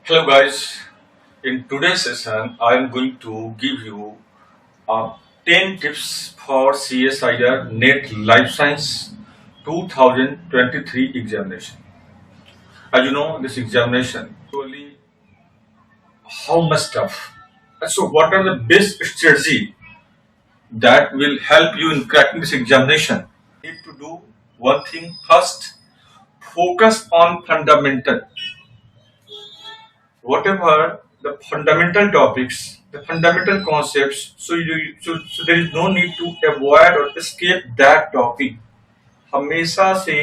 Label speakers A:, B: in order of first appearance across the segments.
A: Hello guys, in today's session I am going to give you 10 tips for CSIR NET Life Science 2023 examination. As you know, this examination actually how much tough. So what are the best strategy that will help you in cracking this examination? You need to do one thing first, focus on fundamental. Whatever the fundamental topics, the fundamental concepts, so there is no need to avoid or escape that topic. हमेशा से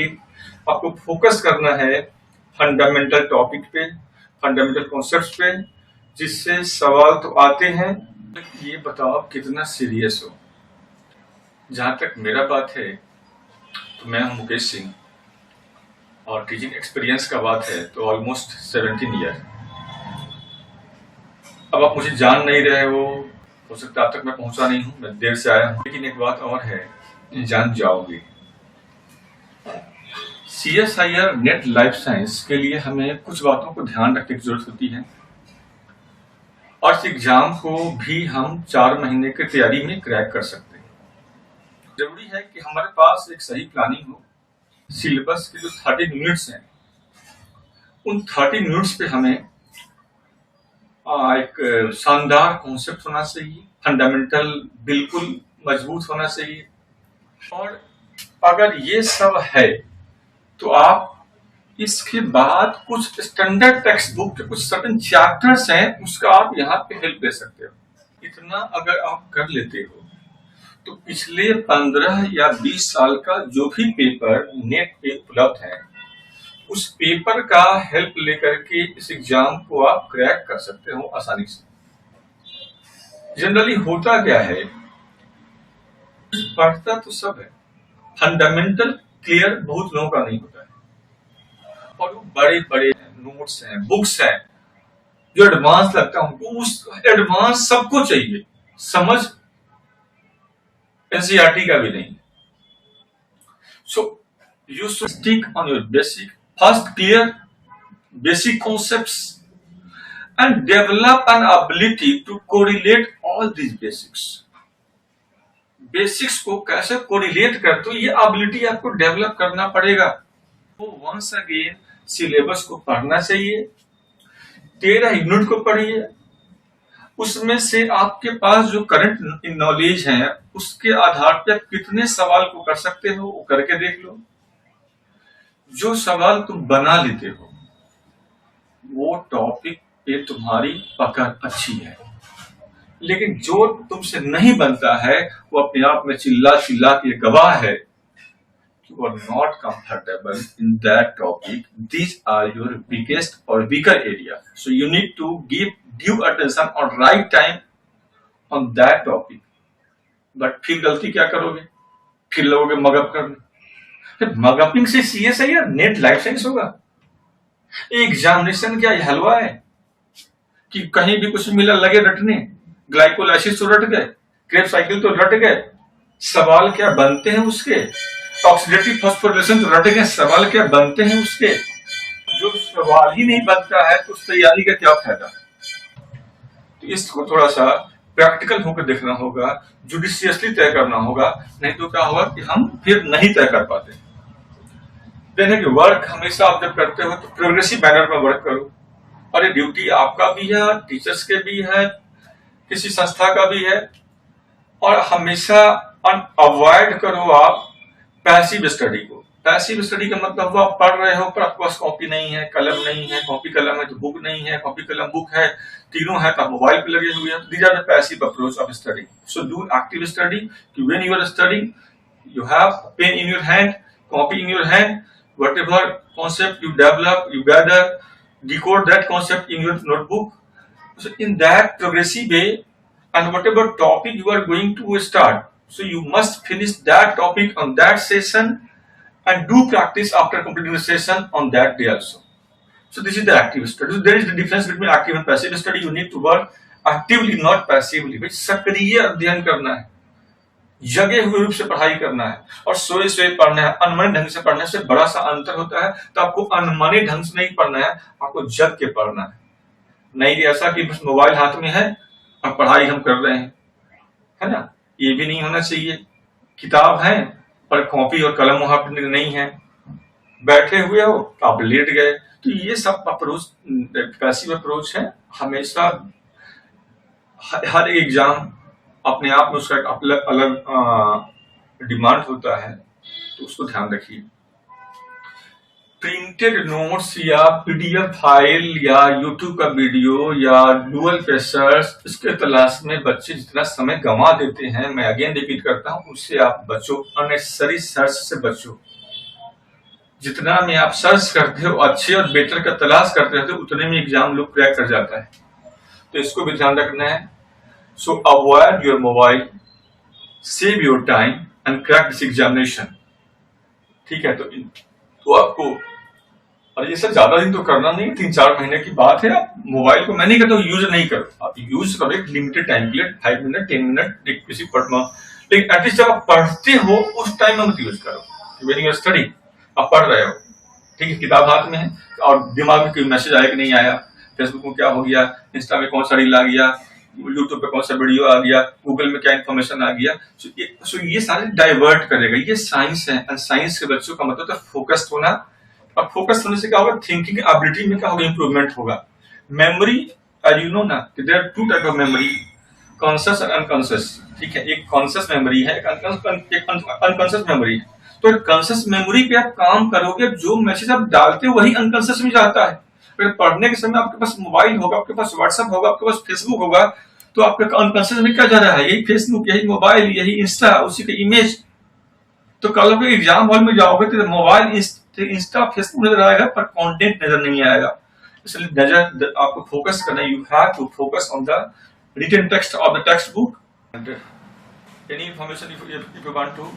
A: आपको focus करना है fundamental topic पे, fundamental concepts पे, जिससे सवाल तो आते हैं। ये बताओ आप कितना सीरियस हो। जहां तक मेरा बात है तो मैं हूं मुकेश सिंह और टीचिंग एक्सपीरियंस का बात है तो ऑलमोस्ट 17 ईयर। अब आप मुझे जान नहीं रहे हो सकता अब तक मैं पहुंचा नहीं हूं, मैं देर से आया हूं, लेकिन एक बात और है, जान जाओगे। सीएसआईआर नेट लाइफ साइंस के लिए हमें कुछ बातों को ध्यान रखने की जरूरत होती है और इस एग्जाम को भी हम 4 महीने की तैयारी में क्रैक कर सकते हैं। जरूरी है कि हमारे पास एक सही प्लानिंग हो। सिलेबस के जो 13 यूनिट्स हैं, उन 13 यूनिट्स पे हमें एक शानदार कॉन्सेप्ट होना चाहिए, फंडामेंटल बिल्कुल मजबूत होना चाहिए। और अगर ये सब है तो आप इसके बाद कुछ स्टैंडर्ड टेक्स्ट बुक के कुछ सर्टेन चैप्टर्स हैं, उसका आप यहाँ पे हेल्प ले सकते हो। इतना अगर आप कर लेते हो तो पिछले 15 या 20 साल का जो भी पेपर नेट पे उपलब्ध है, उस पेपर का हेल्प लेकर के इस एग्जाम को आप क्रैक कर सकते हो आसानी से। जनरली होता क्या है, पढ़ता तो सब है, फंडामेंटल क्लियर बहुत लोगों का नहीं होता है और वो बड़े बड़े नोट्स हैं, बुक्स हैं जो एडवांस लगता है उनको, उस एडवांस सबको चाहिए, समझ एनसीईआरटी का भी नहीं। So you should stick on your basic, first clear basic concepts and develop an ability to correlate all these basics. Basics को कैसे कोरिलेट करते हो, ये एबिलिटी आपको डेवलप करना पड़ेगा। तो वंस अगेन सिलेबस को पढ़ना चाहिए, 13 यूनिट को पढ़िए, उसमें से आपके पास जो करंट नॉलेज है उसके आधार पर आप कितने सवाल को कर सकते हो वो करके देख लो। जो सवाल तुम बना लेते हो वो टॉपिक पे तुम्हारी पकड़ अच्छी है, लेकिन जो तुमसे नहीं बनता है वो अपने आप में चिल्ला चिल्ला के गवाह है। You are not comfortable in that topic, these are your biggest और weaker area, so you need to give due attention और right time on that topic. But फिर गलती क्या करोगे, फिर लोगोगे मगअप करने। मगअपिंग से सीएसआईआर नेट लाइफ साइंस होगा? एग्जामिनेशन क्या हलवा है कि कहीं भी कुछ मिला लगे रटने? ग्लाइकोलाइसिस तो रट गए, क्रेब साइकिल तो रट गए, सवाल क्या बनते हैं उसके? ऑक्सीडेटिव फॉस्फोरिलेशन तो रट गए, सवाल क्या बनते हैं उसके? जो सवाल ही नहीं बनता है तो उस तैयारी का क्या फायदा? तो इसको थोड़ा सा प्रैक्टिकल होकर देखना होगा, जुडिशियसली तय करना होगा, नहीं तो क्या होगा कि हम फिर नहीं तय कर पाते। देने के वर्क हमेशा आप जब करते हो तो प्रोग्रेसिव मैनर में वर्क करो, और ये ड्यूटी आपका भी है, टीचर्स के भी है, किसी संस्था का भी है। और हमेशा अवॉइड करो आप पैसिव स्टडी को। पैसिव स्टडी का मतलब आप पढ़ रहे हो पर आपके पास कॉपी नहीं है, कलम नहीं है, कॉपी कलम है तो बुक नहीं है, कॉपी कलम बुक है, तीनों है तो आप मोबाइल पे लगे हुए हैं। These are the passive approach of study. So do active study कि when you are studying you have pen in your hand, copy in your hand, whatever concept you develop, you gather, decode that concept in your notebook. So in that progressive way, and whatever topic you are going to start, so you must finish that topic on that session and do practice after completing the session on that day also. So this is the active study. So there is the difference between active and passive study. You need to work actively, not passively. भाई सक्रिय अध्ययन करना है, जगे हुए रूप से पढ़ाई करना है, और सोए सोए पढ़ना है। अनमने ढंग से पढ़ने से बड़ा सा अंतर होता है। तो आपको अनमने ढंग से नहीं पढ़ना है, आपको जग के पढ़ना है। नहीं कि ऐसा कि बस मोबाइल हाथ में है और पढ़ाई हम कर रहे हैं, है ना। ये भी नहीं होना चाहिए। किताब है पर कॉपी और कलम वहां पर नहीं है, बैठे हुए हो तो आप लेट गए। तो ये सब अप्रोच पैसिव अप्रोच है। हमेशा हर एक एग्जाम अपने आप में उसका एक अलग अलग डिमांड होता है, तो उसको ध्यान रखिए। प्रिंटेड नोट्स या पीडीएफ फाइल या यूट्यूब का वीडियो या गूगल पे सर्च, इसके तलाश में बच्चे जितना समय गंवा देते हैं, मैं अगेन रिपीट करता हूं, उससे आप बचो। अननेसेसरी सर्च से बचो। जितना में आप सर्च करते हो, अच्छे और बेटर का तलाश करते रहते हो, उतने में एग्जाम लोग क्रैक कर जाता है। तो इसको भी ध्यान रखना है। सो avoid your mobile, save your time and crack this examination. ठीक है, तो आपको, और ये सब ज्यादा दिन तो करना नहीं, 3-4 महीने की बात है। आप मोबाइल को, मैं नहीं कहता यूज नहीं करो, आप यूज करो एक लिमिटेड टाइम के लिए, 5 मिनट 10 मिनट किसी पढ़ना, लेकिन एटलीस्ट जब आप पढ़ते हो उस टाइम में मत यूज करो। व्हेन यू आर स्टडी, आप पढ़ रहे हो, ठीक है, किताब हाथ में है और दिमाग में कोई मैसेज आया कि नहीं आया, फेसबुक में क्या हो गया, इंस्टा में कौन सा रील आ गया, यूट्यूब पे कौन सा वीडियो आ गया, गूगल में क्या इन्फॉर्मेशन आ गया, सो ये सारे डाइवर्ट करेगा। ये साइंस है, एंड साइंस के बच्चों का मतलब फोकस्ड होना, और फोकस होने से क्या होगा, थिंकिंग एबिलिटी में क्या होगा, इंप्रूवमेंट होगा। मेमोरी, एज यू नो ना, there are 2 type of memory, conscious और अनकॉन्शियस। ठीक है, एक कॉन्शियस मेमोरी है, एक अनकॉन्शियस मेमोरी है। तो कॉन्शियस मेमोरी पे आप काम करोगे, जो मैसेज आप डालते हो वही अनकॉन्शियस में जाता है। फिर पढ़ने के समय आपके पास मोबाइल होगा, आपके पास व्हाट्सएप होगा, आपके पास फेसबुक होगा, तो आपके अनकॉन्शियस में क्या जा रहा है, यही फेसबुक, यही मोबाइल, यही इंस्टा, उसी का इमेज। तो कल को एग्जाम हॉल में जाओगे तो मोबाइल, इंस्टा, फेसबुक नजर आएगा पर कंटेंट नजर नहीं आएगा। इसलिए नजर आपको फोकस करना, you have to focus on the written text of the textbook. Any information if you want to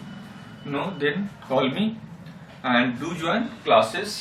A: know, then call me and do join classes